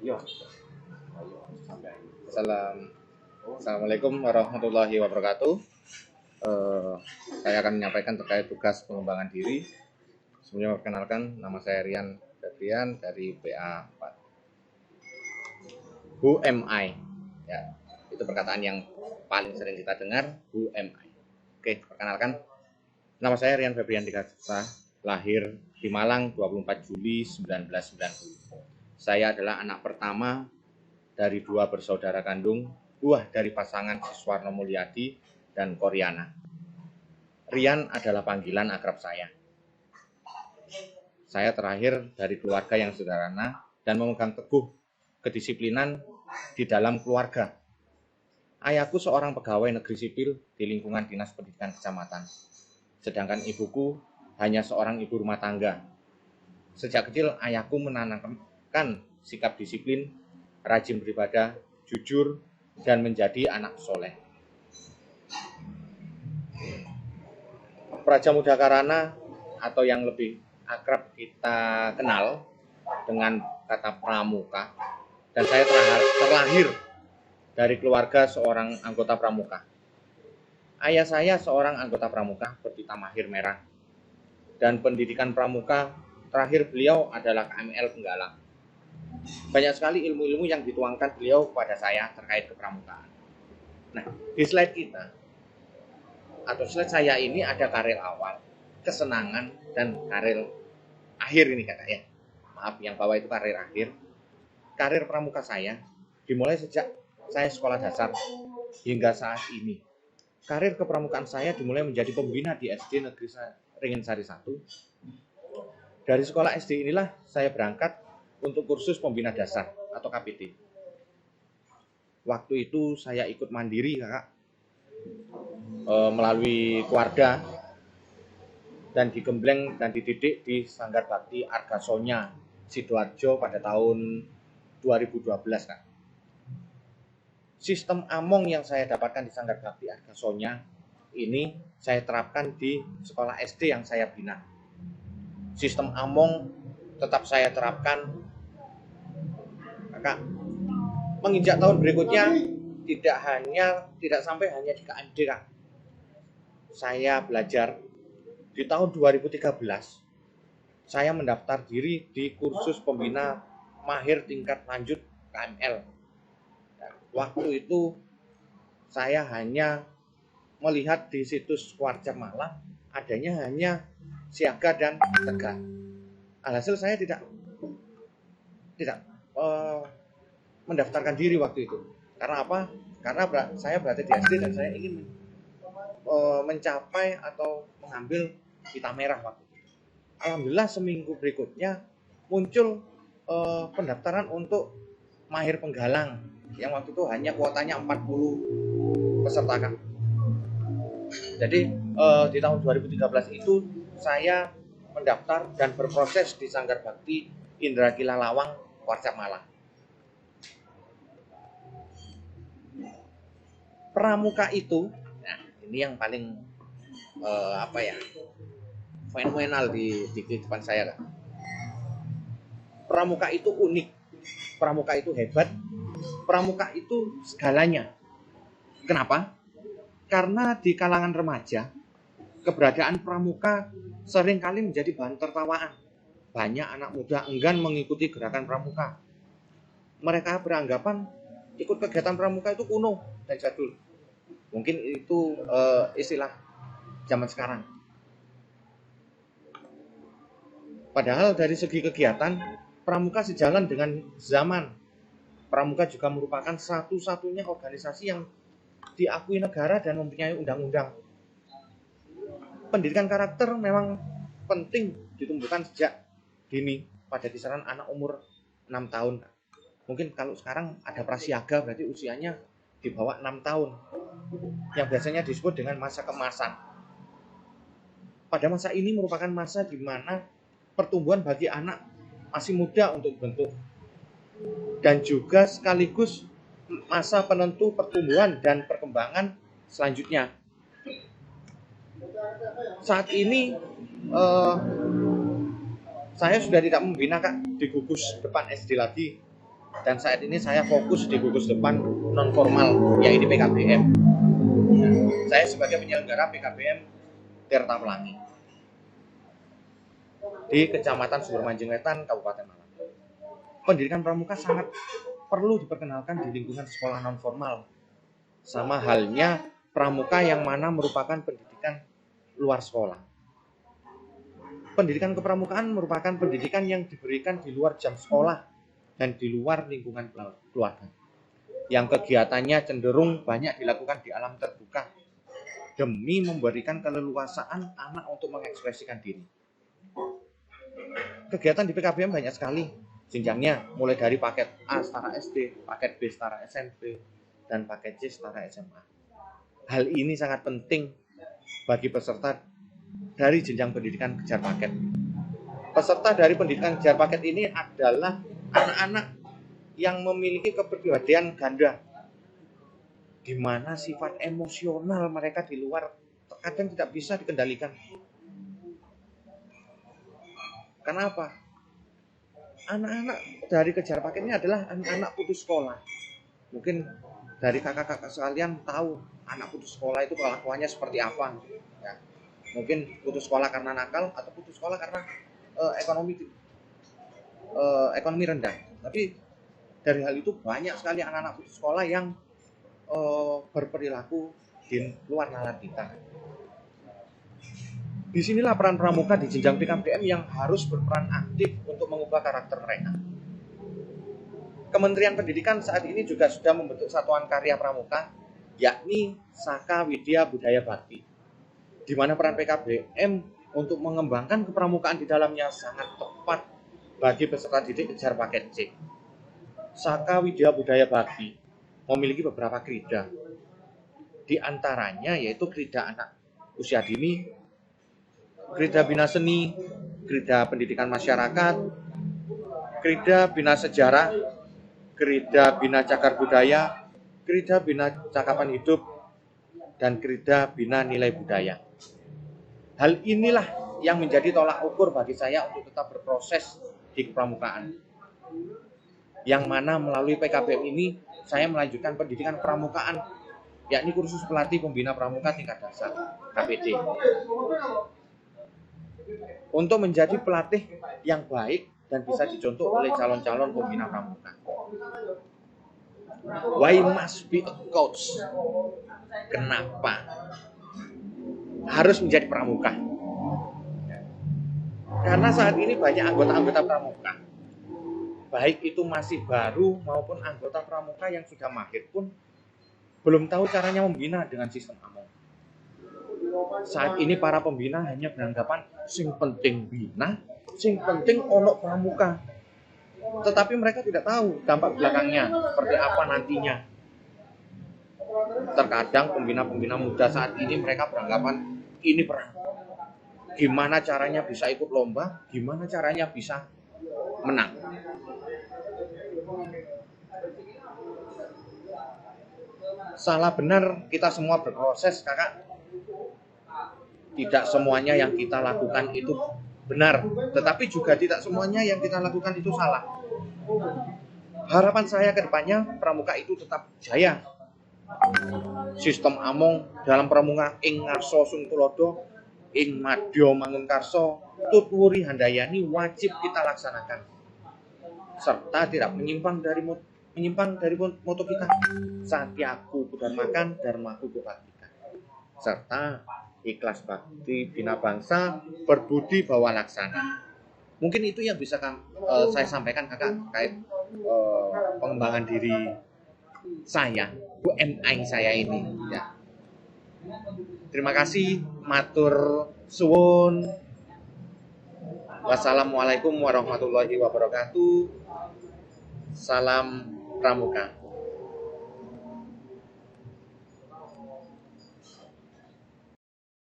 Iya. Assalamualaikum warahmatullahi wabarakatuh. Saya akan menyampaikan terkait tugas pengembangan diri. Sebelumnya perkenalkan, nama saya Rian Febrian dari PA 4. Who am I? Ya, itu perkataan yang paling sering kita dengar. Who am I? Oke, perkenalkan. Nama saya Rian Febrian Dikasa, lahir di Malang 24 Juli 1990. Saya adalah anak pertama dari dua bersaudara kandung, buah dari pasangan Siswarno Mulyadi dan Koryana. Rian adalah panggilan akrab saya. Saya terlahir dari keluarga yang sederhana dan memegang teguh kedisiplinan di dalam keluarga. Ayahku seorang pegawai negeri sipil di lingkungan Dinas Pendidikan Kecamatan. Sedangkan ibuku hanya seorang ibu rumah tangga. Sejak kecil ayahku menanamkan sikap disiplin, rajin beribadah, jujur, dan menjadi anak soleh. Praja Muda Karana atau yang lebih akrab kita kenal dengan kata pramuka, dan saya terlahir dari keluarga seorang anggota pramuka. Ayah saya seorang anggota pramuka bertita mahir merah, dan pendidikan pramuka terakhir beliau adalah KML Penggalang. Banyak sekali ilmu-ilmu yang dituangkan beliau kepada saya terkait kepramukaan. Nah, di slide kita atau slide saya ini ada karir awal, kesenangan, dan karir akhir ini kakak ya. Maaf, yang bawah itu karir akhir. Karir pramuka saya dimulai sejak saya sekolah dasar hingga saat ini. Karir kepramukaan saya dimulai menjadi pembina di SD Negeri Ringin-Sari 1. Dari sekolah SD inilah saya berangkat untuk kursus pembina dasar atau KPD. Waktu itu saya ikut mandiri kakak, melalui keluarga, dan digembleng dan dididik di Sanggar Bakti Argasonya Sidoarjo pada tahun 2012 kak. Sistem among yang saya dapatkan di Sanggar Bakti Argasonya ini saya terapkan di sekolah SD yang saya bina. Sistem among tetap saya terapkan kakak. Menginjak tahun berikutnya tidak sampai hanya di KMD kak. Saya belajar di tahun 2013 saya mendaftar diri di kursus pembina mahir tingkat lanjut KML. Waktu itu saya hanya melihat di situs Warja Malang adanya hanya siaga dan tegak. Alhasil saya tidak mendaftarkan diri waktu itu. Karena apa? Karena saya berada di SD dan saya ingin mencapai atau mengambil pita merah waktu itu. Alhamdulillah seminggu berikutnya muncul pendaftaran untuk mahir penggalang yang waktu itu hanya kuotanya 40 peserta kan. Jadi di tahun 2013 itu saya mendaftar dan berproses di Sanggar Bakti Indra Kila Lawang, Warcap Malang. Pramuka itu, nah ini yang paling fenomenal di kehidupan saya kan. Pramuka itu unik, pramuka itu hebat, pramuka itu segalanya. Kenapa? Karena di kalangan remaja, keberadaan pramuka seringkali menjadi bahan tertawaan. Banyak anak muda enggan mengikuti gerakan pramuka. Mereka beranggapan ikut kegiatan pramuka itu kuno dan jadul. Mungkin itu istilah zaman sekarang. Padahal dari segi kegiatan, pramuka sejalan dengan zaman. Pramuka juga merupakan satu-satunya organisasi yang diakui negara dan mempunyai undang-undang. Pendidikan karakter memang penting ditumbuhkan sejak dini pada kisaran anak umur 6 tahun. Mungkin kalau sekarang ada prasiaga berarti usianya di bawah 6 tahun. Yang biasanya disebut dengan masa kemasan. Pada masa ini merupakan masa di mana pertumbuhan bagi anak masih muda untuk dibentuk. Dan juga sekaligus masa penentu pertumbuhan dan perkembangan selanjutnya. Saat ini Saya sudah tidak membina Kak di gugus depan SD lagi, dan saat ini saya fokus di gugus depan non formal, yaitu PKBM. Saya sebagai penyelenggara PKBM Tirta Pelangi di Kecamatan Subermanjing Wetan, Kabupaten Malang. Pendidikan pramuka sangat perlu diperkenalkan di lingkungan sekolah non formal. Sama halnya pramuka yang mana merupakan pendidikan luar sekolah. Pendidikan kepramukaan merupakan pendidikan yang diberikan di luar jam sekolah dan di luar lingkungan keluarga, yang kegiatannya cenderung banyak dilakukan di alam terbuka demi memberikan keleluasaan anak untuk mengekspresikan diri. Kegiatan di PKBM banyak sekali jenjangnya, mulai dari paket A setara SD, paket B setara SMP, dan paket C setara SMA. Hal ini sangat penting bagi peserta dari jenjang pendidikan kejar paket. Peserta dari pendidikan kejar paket ini adalah anak-anak yang memiliki kepribadian ganda, di mana sifat emosional mereka di luar terkadang tidak bisa dikendalikan. Kenapa? Anak-anak dari kejar paket ini adalah anak-anak putus sekolah. Mungkin dari kakak-kakak sekalian tahu anak putus sekolah itu kelakuannya seperti apa. Ya. Mungkin putus sekolah karena nakal atau putus sekolah karena ekonomi rendah. Tapi dari hal itu banyak sekali anak-anak putus sekolah yang berperilaku di luar nalar kita. Disinilah peran pramuka di jenjang PKBM yang harus berperan aktif untuk mengubah karakter mereka. Kementerian Pendidikan saat ini juga sudah membentuk satuan karya pramuka, yakni Saka Widya Budaya Bakti, di mana peran PKBM untuk mengembangkan kepramukaan di dalamnya sangat tepat bagi peserta didik kejar paket C. Saka Widya Budaya Bakti memiliki beberapa krida, di antaranya yaitu krida anak usia dini, krida bina seni, krida pendidikan masyarakat, krida bina sejarah, krida bina cagar budaya, krida bina cakapan hidup, dan krida bina nilai budaya. Hal inilah yang menjadi tolak ukur bagi saya untuk tetap berproses di kepramukaan. Yang mana melalui PKBM ini saya melanjutkan pendidikan pramukaan, yakni kursus pelatih pembina pramuka tingkat dasar KPD, untuk menjadi pelatih yang baik dan bisa dicontoh oleh calon-calon pembina pramuka. Why must be a coach? Kenapa harus menjadi pramuka? Karena saat ini banyak anggota-anggota pramuka, baik itu masih baru maupun anggota pramuka yang sudah mahir pun belum tahu caranya membina dengan sistem among. Saat ini para pembina hanya beranggapan sing penting bina, sing penting ono pramuka. Tetapi mereka tidak tahu dampak belakangnya seperti apa nantinya. Terkadang pembina-pembina muda saat ini mereka beranggapan ini perang. Gimana caranya bisa ikut lomba, gimana caranya bisa menang. Salah benar kita semua berproses, kakak. Tidak semuanya yang kita lakukan itu benar, tetapi juga tidak semuanya yang kita lakukan itu salah. Harapan saya ke depannya pramuka itu tetap jaya. Sistem among dalam pramuka ing ngarso sun tulodo, ing madya mangunkarso, tutwuri handayani wajib kita laksanakan, serta tidak menyimpang dari moto kita, satyaku kudharmakan, dharmaku kubaktikan, serta ikhlas bakti bina bangsa, berbudi bawa laksana. Mungkin itu yang bisa saya sampaikan kakak terkait pengembangan diri saya, UMI saya ini. Ya. Terima kasih, matur suwun. Wassalamualaikum warahmatullahi wabarakatuh. Salam pramuka.